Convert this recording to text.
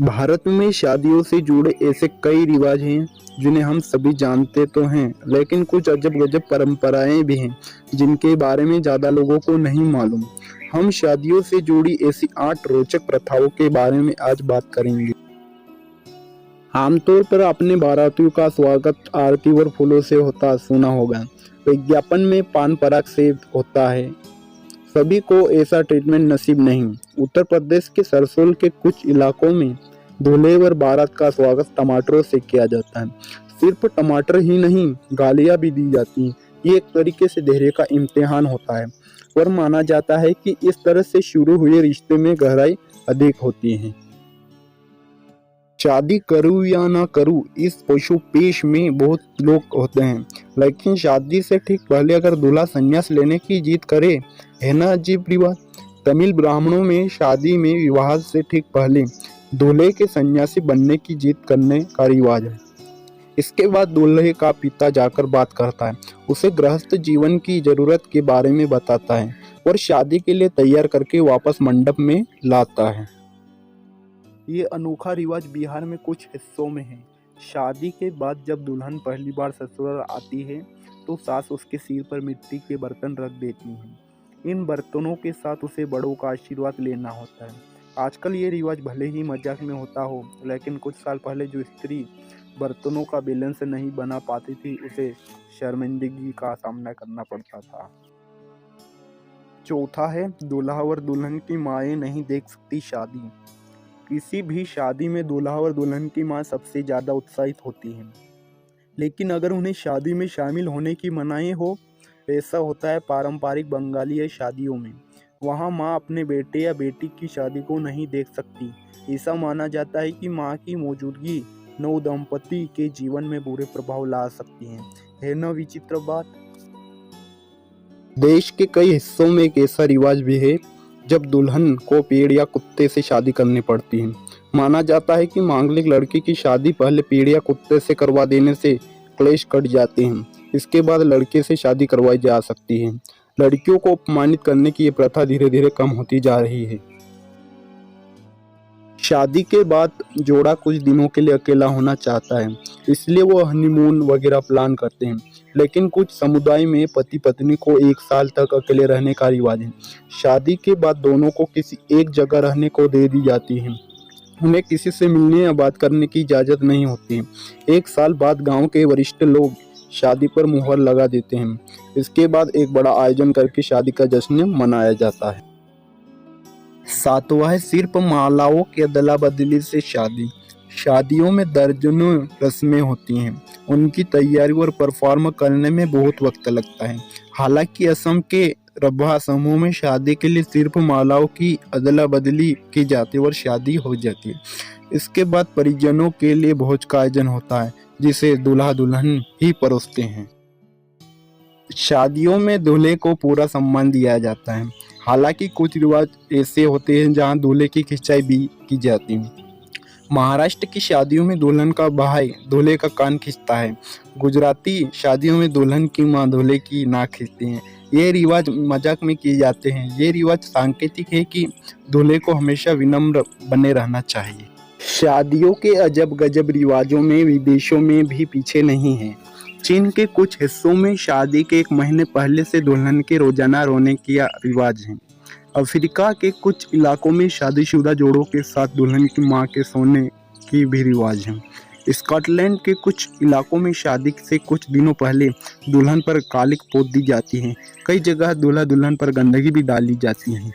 भारत में शादियों से जुड़े ऐसे कई रिवाज हैं जिन्हें हम सभी जानते तो हैं, लेकिन कुछ अजब गजब परंपराएं भी हैं जिनके बारे में ज़्यादा लोगों को नहीं मालूम। हम शादियों से जुड़ी ऐसी 8 रोचक प्रथाओं के बारे में आज बात करेंगे। आमतौर पर आपने बारातियों का स्वागत आरती और फूलों से होता सुना होगा। विज्ञापन में पान पराग से होता है। सभी को ऐसा ट्रीटमेंट नसीब नहीं। उत्तर प्रदेश के सरसोल के कुछ इलाकों में दूल्हे और बारात का स्वागत टमाटरों से किया जाता है। सिर्फ टमाटर ही नहीं, गालियां भी दी जाती हैं। ये एक तरीके से धैर्य का इम्तिहान होता है और माना जाता है कि इस तरह से शुरू हुए रिश्ते में गहराई अधिक होती है। शादी करूँ या ना करूँ, इस पशु पेश में बहुत लोग होते हैं, लेकिन शादी से ठीक पहले अगर दूल्हा संन्यास लेने की जिद करे, है ना अजीब रिवाज। तमिल ब्राह्मणों में शादी में विवाह से ठीक पहले दूल्हे के सन्यासी बनने की जिद करने का रिवाज है। इसके बाद दूल्हे का पिता जाकर बात करता है, उसे गृहस्थ जीवन की जरूरत के बारे में बताता है और शादी के लिए तैयार करके वापस मंडप में लाता है। ये अनोखा रिवाज बिहार में कुछ हिस्सों में है। शादी के बाद जब दुल्हन पहली बार ससुराल आती है तो सास उसके सिर पर मिट्टी के बर्तन रख देती हैं। इन बर्तनों के साथ उसे बड़ों का आशीर्वाद लेना होता है। आजकल ये रिवाज भले ही मजाक में होता हो, लेकिन कुछ साल पहले जो स्त्री बर्तनों का बैलेंस नहीं बना पाती थी, उसे शर्मिंदगी का सामना करना पड़ता था। चौथा है, दूल्हा और दुल्हन की माएँ नहीं देख सकती शादी। किसी भी शादी में दूल्हा और दुल्हन की मां सबसे ज़्यादा उत्साहित होती हैं, लेकिन अगर उन्हें शादी में शामिल होने की मनाही हो, ऐसा होता है पारंपरिक बंगाली शादियों में। वहां मां अपने बेटे या बेटी की शादी को नहीं देख सकती। ऐसा माना जाता है कि मां की मौजूदगी नव दंपति के जीवन में बुरे प्रभाव ला सकती है ना विचित्र बात। देश के कई हिस्सों में एक ऐसा रिवाज भी है जब दुल्हन को पेड़ या कुत्ते से शादी करनी पड़ती है। माना जाता है कि मांगलिक लड़की की शादी पहले पेड़ या कुत्ते से करवा देने से क्लेश कट जाते हैं। इसके बाद लड़के से शादी करवाई जा सकती है। लड़कियों को अपमानित करने की ये प्रथा धीरे धीरे कम होती जा रही है। शादी के बाद जोड़ा कुछ दिनों के लिए अकेला होना चाहता है, इसलिए वो हनीमून वगैरह प्लान करते हैं। लेकिन कुछ समुदाय में पति पत्नी को 1 साल तक अकेले रहने का रिवाज है। शादी के बाद दोनों को किसी एक जगह रहने को दे दी जाती है। उन्हें किसी से मिलने या बात करने की इजाज़त नहीं होती है। 1 साल बाद गांव के वरिष्ठ लोग शादी पर मुहर लगा देते हैं। इसके बाद एक बड़ा आयोजन करके शादी का जश्न मनाया जाता है। सातवां है, सिर्फ मालाओं की अदला बदली से शादी। शादियों में दर्जनों रस्में होती हैं। उनकी तैयारी और परफॉर्म करने में बहुत वक्त लगता है। हालांकि असम के रभा समूह में शादी के लिए सिर्फ मालाओं की अदला बदली की जाती है और शादी हो जाती है। इसके बाद परिजनों के लिए भोज का आयोजन होता है, जिसे दूल्हा दुल्हन ही परोसते हैं। शादियों में दूल्हे को पूरा सम्मान दिया जाता है। हालांकि कुछ रिवाज ऐसे होते हैं जहां दूल्हे की खिंचाई भी की जाती है। महाराष्ट्र की शादियों में दुल्हन का भाई दूल्हे का कान खींचता है। गुजराती शादियों में दुल्हन की मां दूल्हे की नाक खींचती है। ये रिवाज मजाक में किए जाते हैं। ये रिवाज सांकेतिक है कि दूल्हे को हमेशा विनम्र बने रहना चाहिए। शादियों के अजब गजब रिवाजों में विदेशों में भी पीछे नहीं है। चीन के कुछ हिस्सों में शादी के 1 महीने पहले से दुल्हन के रोजाना रोने की रिवाज है। अफ्रीका के कुछ इलाकों में शादीशुदा जोड़ों के साथ दुल्हन की मां के सोने की भी रिवाज है। स्कॉटलैंड के कुछ इलाकों में शादी से कुछ दिनों पहले दुल्हन पर कालिक पोत दी जाती है। कई जगह दूल्हा दुल्हन पर गंदगी भी डाली जाती है।